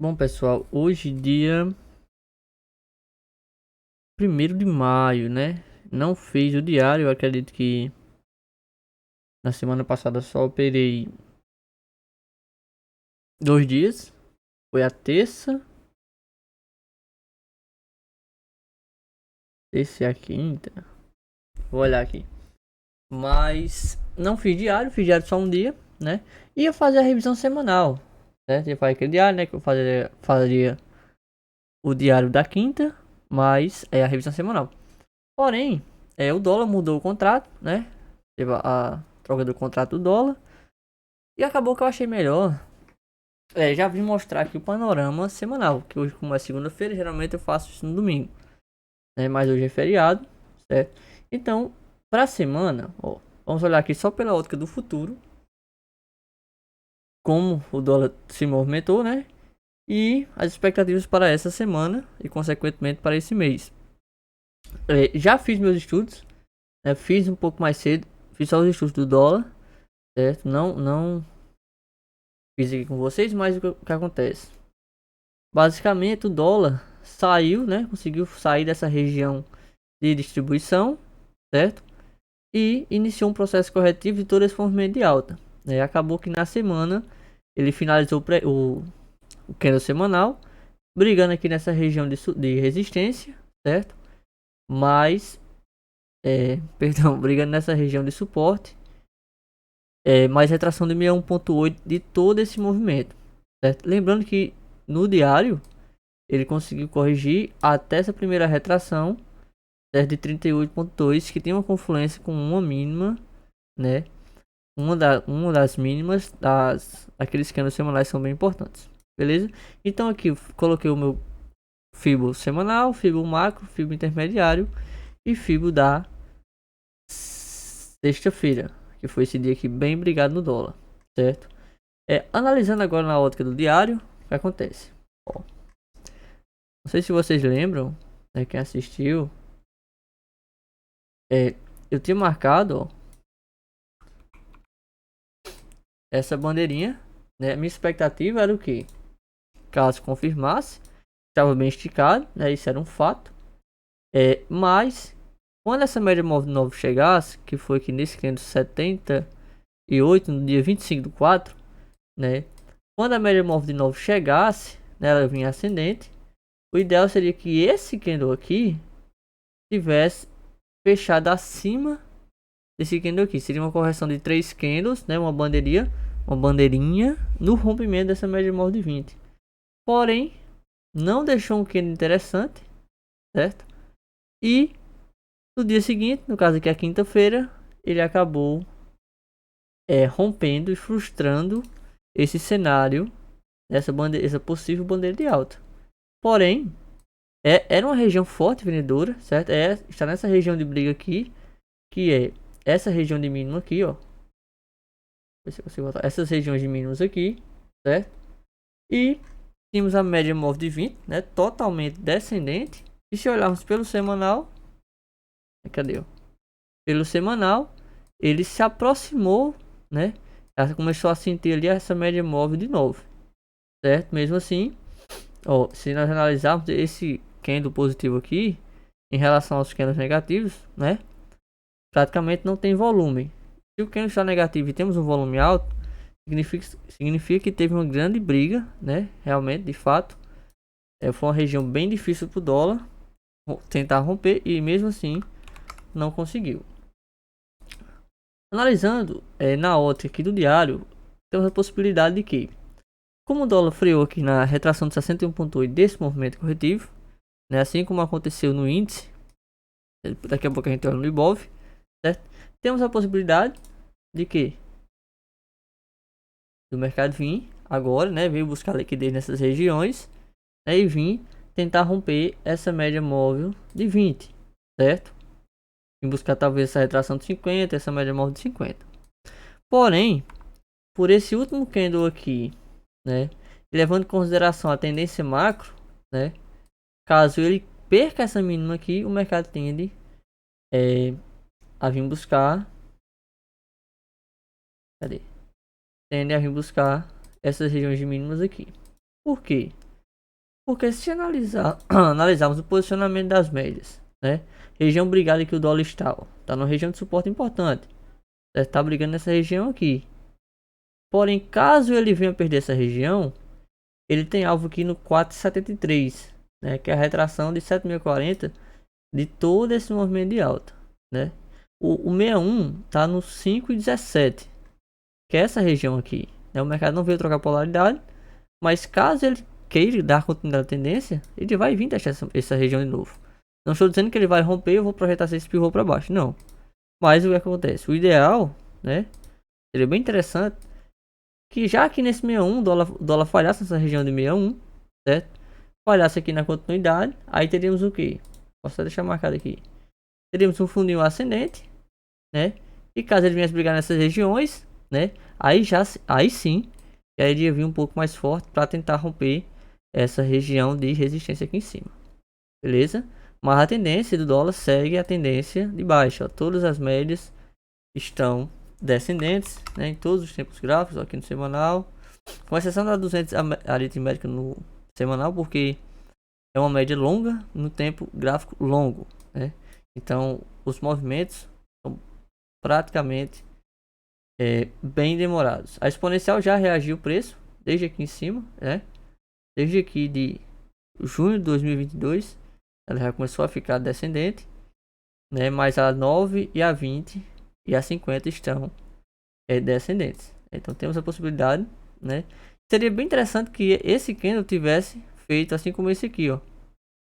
Bom, pessoal, hoje dia 1º de maio, né? Não fiz o diário, eu acredito que na semana passada só operei 2 dias. Foi a terça e a quinta. Vou olhar aqui. Mas não fiz diário só um dia, né? Ia fazer a revisão semanal, certo? Ia fazer aquele diário, né? Que eu faria o diário da quinta, mas é a revisão semanal. Porém, o dólar mudou o contrato, né? Teve a troca do contrato do dólar. E acabou que eu achei melhor. Já vim mostrar aqui o panorama semanal. Que hoje, como é segunda-feira, geralmente eu faço isso no domingo, né? Mas hoje é feriado, certo? Então, para a semana, ó, vamos olhar aqui só pela ótica do futuro. Como o dólar se movimentou, né? E as expectativas para essa semana e, consequentemente, para esse mês. Já fiz meus estudos, né? Fiz um pouco mais cedo. Fiz só os estudos do dólar, certo? Não fiz aqui com vocês, mas o que acontece? Basicamente, o dólar saiu, né? Conseguiu sair dessa região de distribuição, certo? E iniciou um processo corretivo de todo esse movimento de alta. Acabou que na semana ele finalizou o candle semanal, brigando aqui nessa região de resistência, certo? Mas, perdão, brigando nessa região de suporte, mais retração de 61,8 de todo esse movimento, certo? Lembrando que no diário ele conseguiu corrigir até essa primeira retração, de 38,2, que tem uma confluência com uma mínima, né? Uma das mínimas aqueles candles semanais são bem importantes, beleza? Então aqui eu coloquei o meu Fibo semanal, Fibo macro, Fibo intermediário e Fibo da sexta-feira, que foi esse dia aqui bem brigado no dólar, certo? Analisando agora na ótica do diário, o que acontece? Ó, não sei se vocês lembram, né, quem assistiu, eu tinha marcado, ó, essa bandeirinha, né? Minha expectativa era o que? Caso confirmasse, estava bem esticado, né? Isso era um fato. Mas quando essa média móvel nova chegasse, que foi aqui nesse 578 no dia 25/4, né? Quando a média móvel de novo chegasse, né, ela vinha ascendente. O ideal seria que esse candle aqui tivesse fechado acima desse candle aqui. Seria uma correção de 3 candles, né? Uma bandeirinha no rompimento dessa média móvel de 20. Porém, não deixou um candle interessante, certo? E no dia seguinte, no caso aqui a quinta-feira, ele acabou rompendo e frustrando esse cenário essa possível bandeira de alta. Porém, era uma região forte vendedora, certo? Está nessa região de briga aqui, que é essa região de mínimo aqui, ó. Se você botar essas regiões de mínimos aqui, certo? E temos a média móvel de 20, né? Totalmente descendente. E se olharmos pelo semanal, cadê? Pelo semanal, ele se aproximou, né? Ela começou a sentir ali essa média móvel de novo, certo? Mesmo assim, ó, se nós analisarmos esse candle positivo aqui em relação aos candles negativos, né? Praticamente não tem volume. Se o candle está negativo e temos um volume alto, significa que teve uma grande briga, né? Realmente, de fato, foi uma região bem difícil para o dólar tentar romper e mesmo assim não conseguiu. Analisando na ótica aqui do diário, temos a possibilidade de que, como o dólar freou aqui na retração de 61,8 desse movimento corretivo, né, assim como aconteceu no índice, daqui a pouco a gente olha no Ibov, certo? Temos a possibilidade de que do mercado vir agora, né, veio buscar liquidez nessas regiões, né, e vir tentar romper essa média móvel de 20, certo? Em buscar talvez essa retração de 50, essa média móvel de 50. Porém, por esse último candle aqui, né, levando em consideração a tendência macro, né, caso ele perca essa mínima aqui, o mercado tende a vir buscar, cadê? Tende a vir buscar essas regiões de mínimas aqui. Por quê? Porque se analisarmos o posicionamento das médias, né? Região brigada que o dólar está, ó, tá numa região de suporte importante. Tá brigando nessa região aqui. Porém, caso ele venha perder essa região, ele tem alvo aqui no 4,73, né? Que é a retração de 7.040 de todo esse movimento de alta, né? O 61 tá no 5,17, que é essa região aqui, né? O mercado não veio trocar polaridade, mas caso ele queira dar continuidade à tendência, ele vai vir testar essa região de novo. Não estou dizendo que ele vai romper, eu vou projetar esse pivô para baixo, não. Mas o que acontece? O ideal, né? Seria bem interessante que já aqui nesse 61, o dólar falhasse nessa região de 61, certo? Falhasse aqui na continuidade, aí teríamos o que? Posso até deixar marcado aqui. Teríamos um fundinho ascendente, né? E caso ele viesse brigar nessas regiões, né? Aí sim, ele iria vir um pouco mais forte para tentar romper essa região de resistência aqui em cima, beleza? Mas a tendência do dólar segue a tendência de baixa, ó. Todas as médias estão descendentes, né? Em todos os tempos gráficos, ó, aqui no semanal, com exceção da 200 aritmética no semanal, porque é uma média longa no tempo gráfico longo, né? Então os movimentos são praticamente bem demorados. A exponencial já reagiu o preço desde aqui em cima, né? Desde aqui de junho de 2022, ela já começou a ficar descendente, né? Mas a 9 e a 20 e a 50 estão descendentes. Então temos a possibilidade, né? Seria bem interessante que esse candle tivesse feito assim como esse aqui, ó.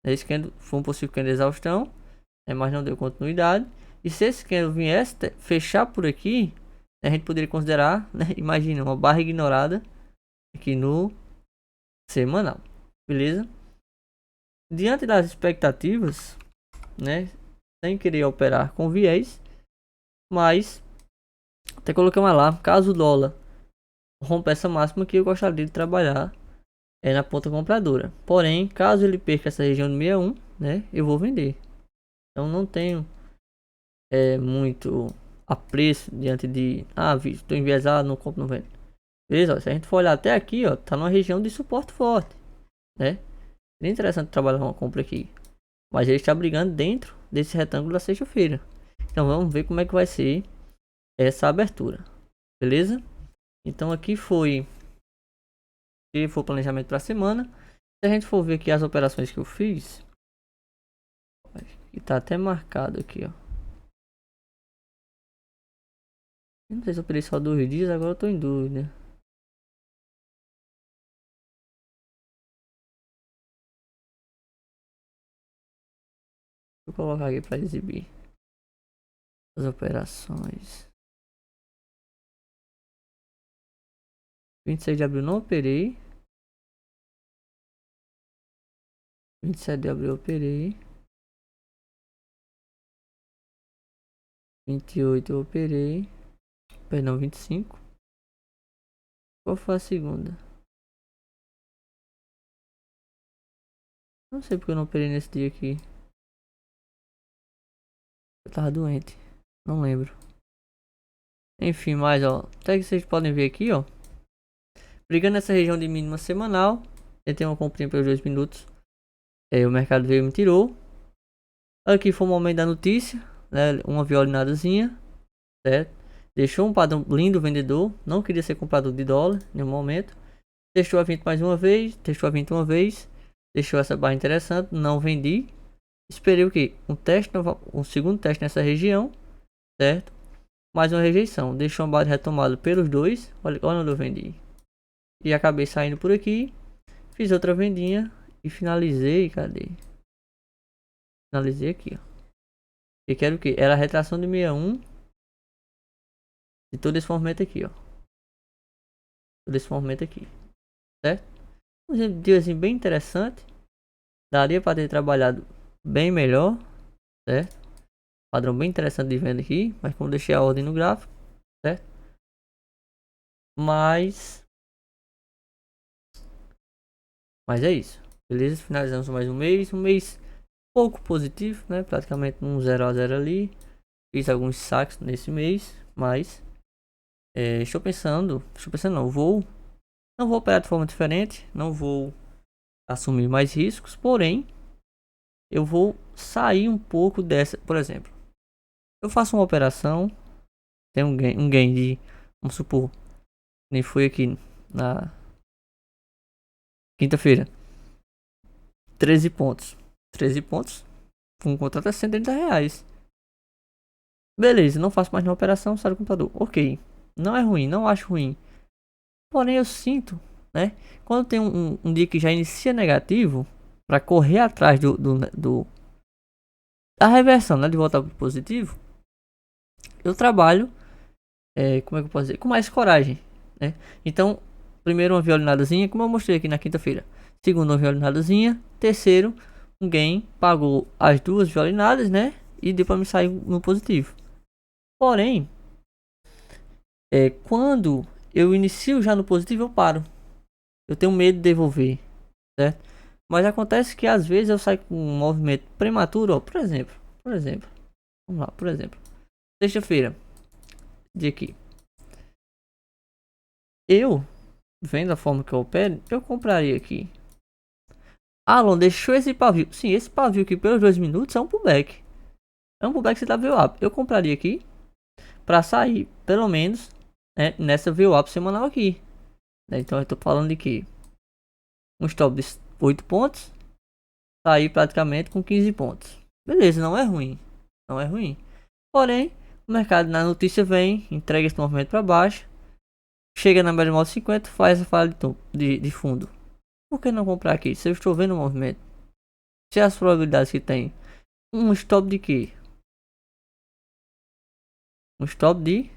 Esse candle foi um possível candle de exaustão, mas não deu continuidade. E se esse candle viesse fechar por aqui, né, a gente poderia considerar, né, imagina, uma barra ignorada aqui no semanal, beleza? Diante das expectativas, né, sem querer operar com viés, mas até coloquei uma lá, caso o dólar rompa essa máxima que eu gostaria de trabalhar na ponta compradora. Porém, caso ele perca essa região de 61, né, eu vou vender. Então não tenho muito apreço diante de estou enviesado, não compro, não vendo. Beleza? Ó, se a gente for olhar até aqui, ó, tá numa região de suporte forte, né? É interessante trabalhar uma compra aqui, mas ele está brigando dentro desse retângulo da sexta-feira. Então vamos ver como é que vai ser essa abertura, beleza? Então aqui foi o planejamento para a semana. Se a gente for ver aqui as operações que eu fiz, e tá até marcado aqui, ó. Eu não sei se eu operei só 2 dias, agora eu tô em dúvida. Vou colocar aqui para exibir as operações. 26 de abril não operei. 27 de abril eu operei. 28 eu operei. Perdão, 25. Qual foi a segunda? Não sei porque eu não operei nesse dia aqui. Eu tava doente. Não lembro. Enfim, mas ó, até que vocês podem ver aqui, ó. Brigando nessa região de mínima semanal. Tentei uma comprinha pelos 2 minutos. O mercado veio e me tirou. Aqui foi o momento da notícia, né? Uma violinadazinha, certo? Deixou um padrão lindo vendedor. Não queria ser comprador de dólar em nenhum momento. Testou a 20 mais uma vez. Testou a 20 uma vez. Deixou essa barra interessante. Não vendi. Esperei o que? Um segundo teste nessa região, certo? Mais uma rejeição. Deixou uma barra retomada pelos dois. Olha onde eu vendi. E acabei saindo por aqui. Fiz outra vendinha. E finalizei. Cadê? Finalizei aqui, ó. E quero o que? Era a retração de 61. E todo esse movimento aqui, ó. Todo esse movimento aqui. Certo? Um dia assim bem interessante. Daria para ter trabalhado bem melhor. Certo? Padrão bem interessante de venda aqui. Mas como deixei a ordem no gráfico. Certo? Mas é isso. Beleza? Finalizamos mais um mês. Um mês pouco positivo, né? Praticamente um 0 a 0 ali. Fiz alguns saques nesse mês. Mas estou pensando não vou operar de forma diferente. Não vou assumir mais riscos, porém eu vou sair um pouco dessa. Por exemplo, eu faço uma operação, tem um gain de, vamos supor, nem foi aqui na quinta-feira, 13 pontos. 13 pontos, um contrato é R$ 130. Beleza, não faço mais nenhuma operação, sai do computador. Ok, não é ruim, não acho ruim. Porém, eu sinto, né? Quando tem um dia que já inicia negativo, para correr atrás da reversão, né? De voltar pro positivo, eu trabalho, como é que eu posso dizer? Com mais coragem, né? Então, primeiro uma violinadazinha, como eu mostrei aqui na quinta-feira. Segundo, uma violinadazinha. Terceiro, alguém pagou as duas violinadas, né? E deu para me sair no positivo. Porém, quando eu inicio já no positivo, eu paro. Eu tenho medo de devolver, certo? Mas acontece que às vezes eu saio com um movimento prematuro, ó, por exemplo, vamos lá, por exemplo, sexta-feira, dia aqui, eu, vendo a forma que eu opero, eu compraria aqui. Alon deixou esse pavio, sim, esse pavio aqui pelos 2 minutos é um pullback, que você dá VWAP. Eu compraria aqui, pra sair, pelo menos, né, nessa VWAP semanal aqui, né? Então eu tô falando de que um stop de 8 pontos, sair praticamente com 15 pontos. Beleza, não é ruim. Não é ruim. Porém, o mercado na notícia vem, entrega esse movimento para baixo, chega na média móvel 50, faz a falha de fundo. Por que não comprar aqui? Se eu estou vendo o movimento, se as probabilidades que tem, um stop de quê? Um stop de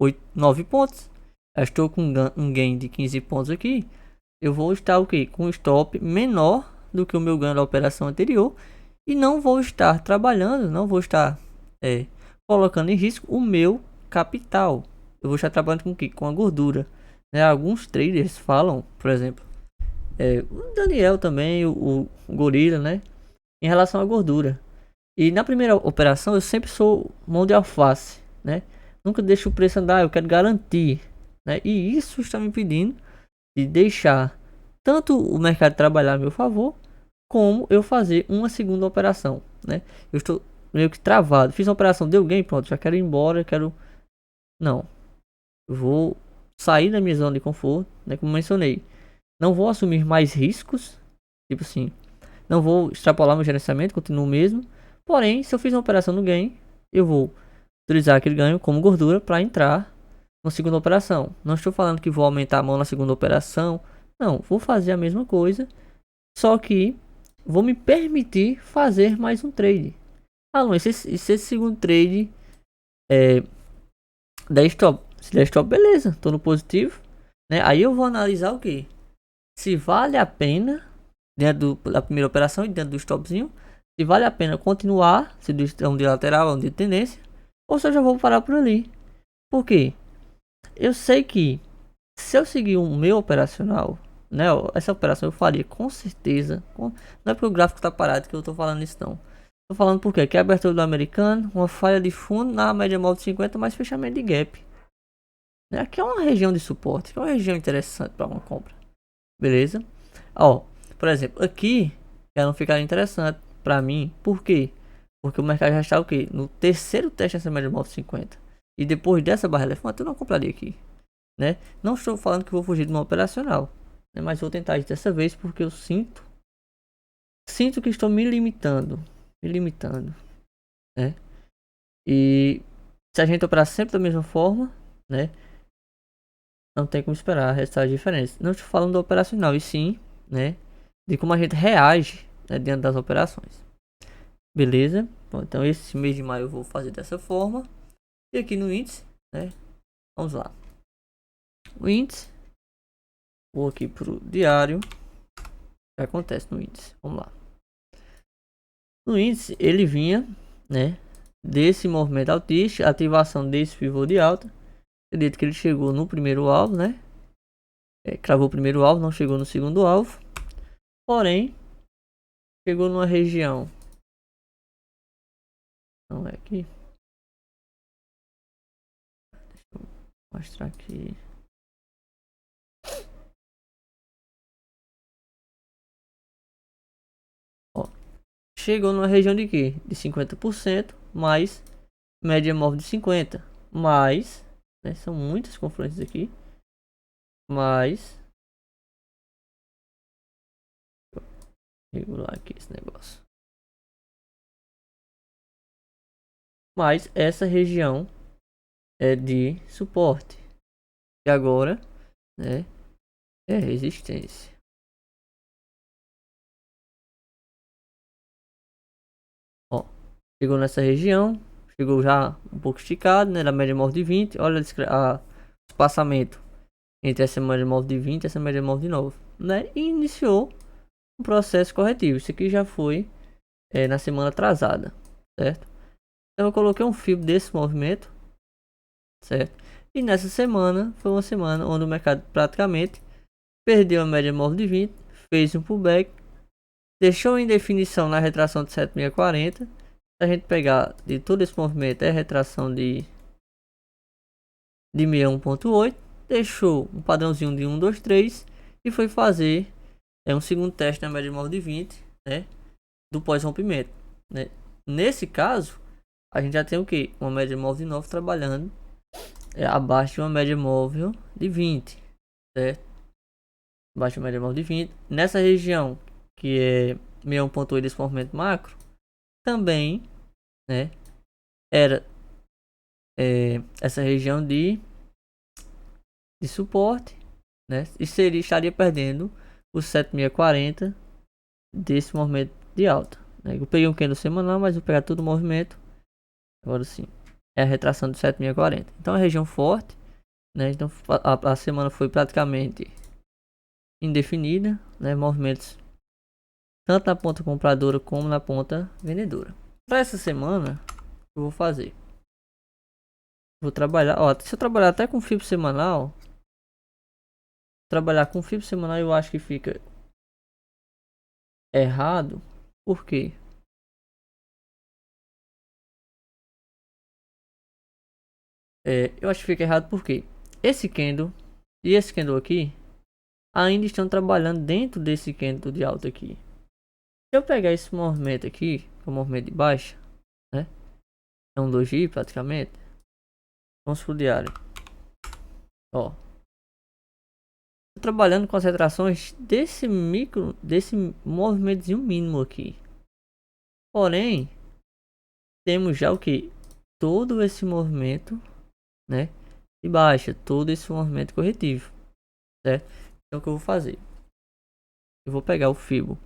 8, 9 pontos. Eu estou com um gain de 15 pontos aqui. Eu vou estar o quê? Com um stop menor do que o meu ganho da operação anterior. E não vou estar trabalhando, não vou estar colocando em risco o meu capital. Eu vou estar trabalhando com o quê? Com a gordura, né? Alguns traders falam, por exemplo, o Daniel também, o Gorila, né? Em relação à gordura. E na primeira operação eu sempre sou mão de alface, né? Nunca deixo o preço andar, eu quero garantir, né? E isso está me impedindo de deixar tanto o mercado trabalhar a meu favor, como eu fazer uma segunda operação, né? Eu estou meio que travado. Fiz uma operação, deu gain, pronto, já quero ir embora, quero... Não, eu vou sair da minha zona de conforto, né? Como mencionei, não vou assumir mais riscos, tipo assim, não vou extrapolar meu gerenciamento, continuo o mesmo. Porém, se eu fiz uma operação no gain, eu vou utilizar aquele ganho como gordura para entrar na segunda operação. Não estou falando que vou aumentar a mão na segunda operação. Não, vou fazer a mesma coisa, só que vou me permitir fazer mais um trade. Ah, não, esse segundo trade é 10 stop. Se 10 stop, beleza, tô no positivo, né? Aí eu vou analisar o que? Se vale a pena, dentro da primeira operação e dentro do stopzinho, se vale a pena continuar, se é um de lateral, é um de tendência, ou se eu já vou parar por ali. Por quê? Eu sei que se eu seguir o meu operacional, né? Essa operação eu faria com certeza. Não é porque o gráfico tá parado que eu tô falando isso não. Tô falando porque que é a abertura do americano, uma falha de fundo na média móvel de 50 mais fechamento de gap. Né? Aqui é uma região de suporte, que é uma região interessante para uma compra. Beleza? Ó, por exemplo, aqui já não ficaria interessante para mim. Por quê? Porque o mercado já está o quê? No terceiro teste dessa média móvel de 50. E depois dessa barra elefante eu não compraria aqui, né? Não estou falando que vou fugir de uma operacional, né? Mas vou tentar isso dessa vez porque eu sinto que estou me limitando, né? E se a gente operar sempre da mesma forma, né? Não tem como esperar resultados diferentes. Não estou falando do operacional, e sim, né? De como a gente reage, né, diante das operações. Beleza? Bom, então esse mês de maio eu vou fazer dessa forma. E aqui no índice, né? Vamos lá. O índice, vou aqui pro diário. O que acontece no índice? Vamos lá. No índice, ele vinha, né? Desse movimento altístico, ativação desse pivô de alta. Acredito que ele chegou no primeiro alvo, né? Cravou o primeiro alvo, não chegou no segundo alvo. Porém, chegou numa região. Não é aqui. Deixa eu mostrar aqui. chegou numa região de quê? De 50% mais média móvel de 50, mais, né, são muitas confluências aqui, mais, regular aqui esse negócio, mais essa região é de suporte, e agora, né, é resistência. Ó, chegou nessa região, chegou já um pouco esticado, né, da média móvel de 20, olha o espaçamento entre essa média móvel de 20 e essa média móvel de 9, né, e iniciou um processo corretivo. Isso aqui já foi na semana atrasada, certo? Então eu coloquei um fibro desse movimento, certo? E nessa semana foi uma semana onde o mercado praticamente perdeu a média móvel de 20, fez um pullback, deixou em definição na retração de 7640. Se a gente pegar de todo esse movimento é retração de 61.8, deixou um padrãozinho de 1, 2, 3 e foi fazer um segundo teste na média móvel de 20, né, do pós-rompimento, né? Nesse caso, a gente já tem o que? Uma média móvel de 9 trabalhando abaixo de uma média móvel de 20, certo? Abaixo de uma média móvel de 20. Nessa região, que é 61.8 desse movimento macro, também, né, era essa região de suporte, né? E estaria perdendo os 7640 desse movimento de alta, né? Eu peguei um candle semanal, mas vou pegar todo o movimento. Agora sim, é a retração de 7640. Então é região forte, né? Então a semana foi praticamente indefinida, né? Movimentos tanto na ponta compradora como na ponta vendedora. Para essa semana, eu vou fazer. Vou trabalhar, ó, se eu trabalhar até com fibra semanal, trabalhar com fibra semanal eu acho que fica errado. Por quê? Eu acho que fica errado porque esse candle e esse candle aqui ainda estão trabalhando dentro desse candle de alta aqui. Se eu pegar esse movimento aqui, que é o movimento de baixa, né? É um doji praticamente. Vamos pro diário. Ó, tô trabalhando com as retrações desse movimentozinho mínimo aqui. Porém, temos já o que? Todo esse movimento, né? De baixa, todo esse movimento corretivo, certo? Então o que eu vou fazer? Eu vou pegar o fibo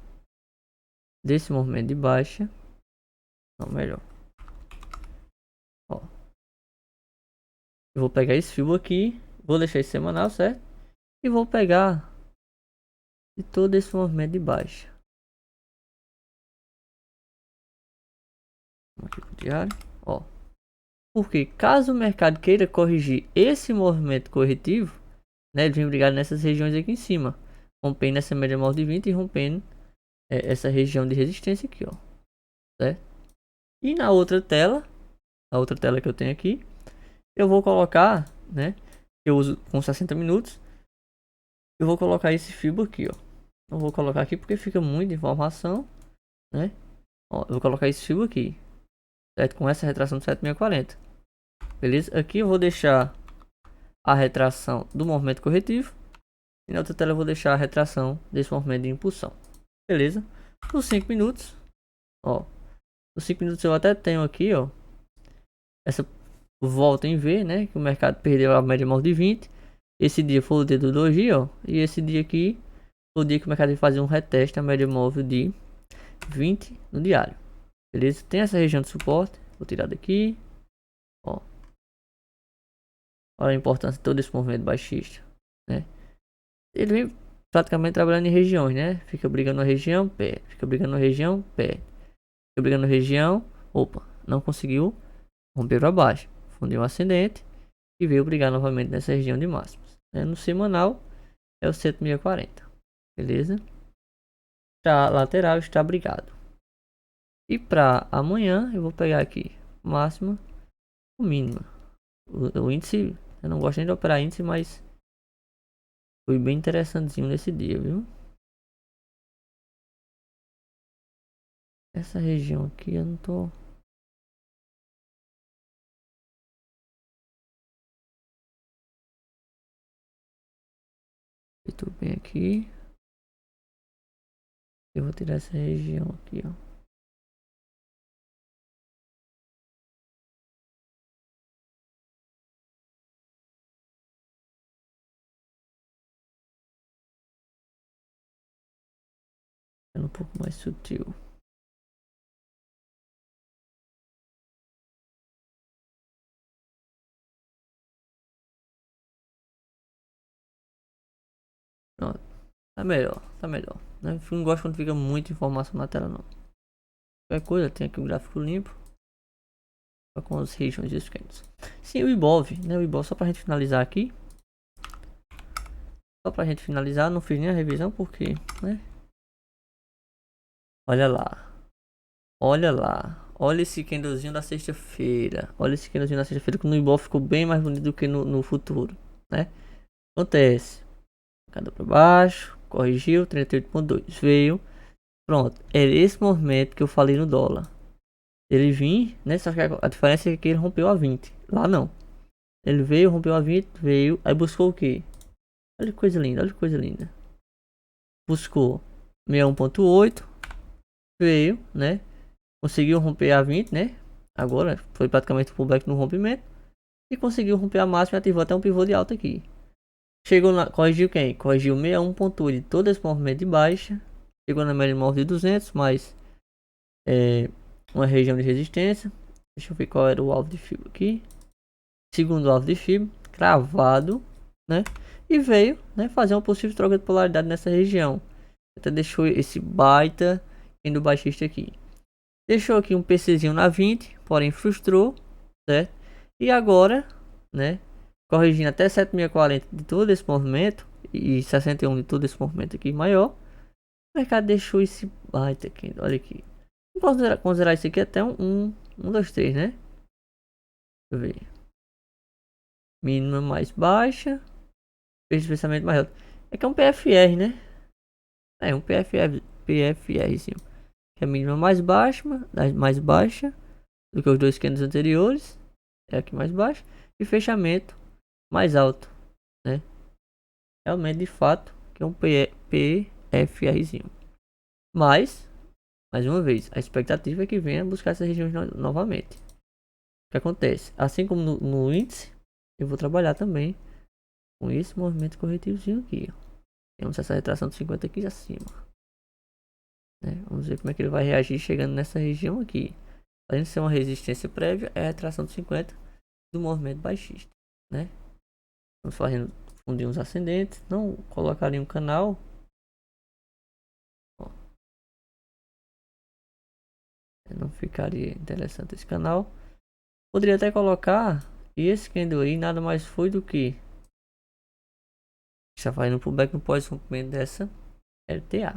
desse movimento de baixa, não, melhor. Ó, eu vou pegar esse fibo aqui, vou deixar esse semanal, certo? E vou pegar de todo esse movimento de baixa. Vamos aqui pro diário, ó. Porque caso o mercado queira corrigir esse movimento corretivo, né, ele vem brigar nessas regiões aqui em cima, rompendo essa média móvel de 20 e rompendo essa região de resistência aqui, ó, certo? E na outra tela, a outra tela que eu tenho aqui, eu vou colocar, né, eu uso com 60 minutos, eu vou colocar esse fibro aqui, ó. Eu vou colocar aqui porque fica muita informação, né? Ó, eu vou colocar esse fibro aqui, certo? Com essa retração de 7640, beleza? Aqui eu vou deixar a retração do movimento corretivo e na outra tela eu vou deixar a retração desse movimento de impulsão, beleza? Por 5 minutos, ó, por 5 minutos eu até tenho aqui, ó, essa volta em V, né, que o mercado perdeu a média móvel de 20. Esse dia foi o dia do doji, ó, e esse dia aqui foi o dia que o mercado vai fazer um reteste a média móvel de 20 no diário, beleza? Tem essa região de suporte, vou tirar daqui, ó. Olha a importância de todo esse movimento baixista, né? Ele vem praticamente trabalhando em regiões, né? Fica brigando na região, perde. Fica brigando na região, perde. Fica brigando na região, opa, não conseguiu romper para baixo. Fundiu um ascendente e veio brigar novamente nessa região de máximos, né? No semanal é o 7640, beleza? A lateral está brigado. E para amanhã eu vou pegar aqui máxima, o mínimo. O índice, eu não gosto nem de operar índice, mas foi bem interessantezinho nesse dia, viu? Essa região aqui eu não tô. Tudo bem aqui. Eu vou tirar essa região aqui, ó. É um pouco mais sutil. Pronto. Tá melhor, tá melhor. Né? Não gosto quando fica muita informação na tela, não. Qualquer coisa, tem aqui o gráfico limpo. Com as regiões esquerdas. Sim, o Ibov, né? O Ibov, só pra gente finalizar aqui. Só pra gente finalizar, não fiz nem a revisão porque, né? Olha lá. Olha lá. Olha esse candlezinho da sexta-feira. Olha esse candlezinho da sexta-feira que no Ibov ficou bem mais bonito do que no futuro, né? Acontece. Cada para baixo, corrigiu, 38,2 veio. Pronto, era esse movimento que eu falei no dólar. Ele vinha, né? Só que a diferença é que ele rompeu a 20. Lá não. Ele veio, rompeu a 20, veio, aí buscou o que? Olha que coisa linda, olha que coisa linda. Buscou 61,8, veio, né? Conseguiu romper a 20, né? Agora foi praticamente o pullback no rompimento. E conseguiu romper a máxima e ativou até um pivô de alta aqui. Chegou na. Corrigiu quem? Corrigiu 61,8 de todo esse movimento de baixa. Chegou na média móvel de 200, mais uma região de resistência. Deixa eu ver qual era o alvo de FIBA aqui. Segundo alvo de FIBA, cravado, né? E veio, né, fazer uma possível troca de polaridade nessa região. Até deixou esse baita indo baixista aqui. Deixou aqui um PCzinho na 20, porém frustrou, certo? E agora, né, corrigindo até 7640 de todo esse movimento e 61 de todo esse movimento aqui maior, o mercado deixou esse baita aqui, olha aqui. Vamos considerar isso aqui até um 2, 3, né? Deixa eu ver. Mínima mais baixa, fez de pensamento mais alto. É que é um PFR, né? É um PFRzinho. Que é a mínima mais baixa do que os dois candles anteriores. É aqui mais baixo. E fechamento mais alto, né? Realmente, de fato, que é um PFRzinho. Mas, mais uma vez, a expectativa é que venha buscar essas regiões novamente. O que acontece? Assim como no índice, eu vou trabalhar também com esse movimento corretivozinho aqui. Ó. Temos essa retração de 50 aqui acima. Né? Vamos ver como é que ele vai reagir chegando nessa região aqui. Além de ser uma resistência prévia, é a retração de 50 do movimento baixista. Né? Estamos fazendo fundinhos ascendentes. Não colocaria um canal. Ó, não ficaria interessante esse canal. Poderia até colocar. E esse candle aí nada mais foi do que está fazendo pullback no pós-rompimento dessa LTA.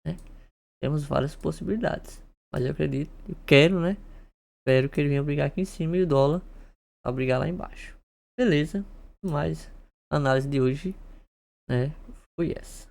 Né? Temos várias possibilidades. Mas eu acredito, eu quero, né? Espero que ele venha brigar aqui em cima e o dólar a brigar lá embaixo. Beleza? Mas a análise de hoje, né, foi essa.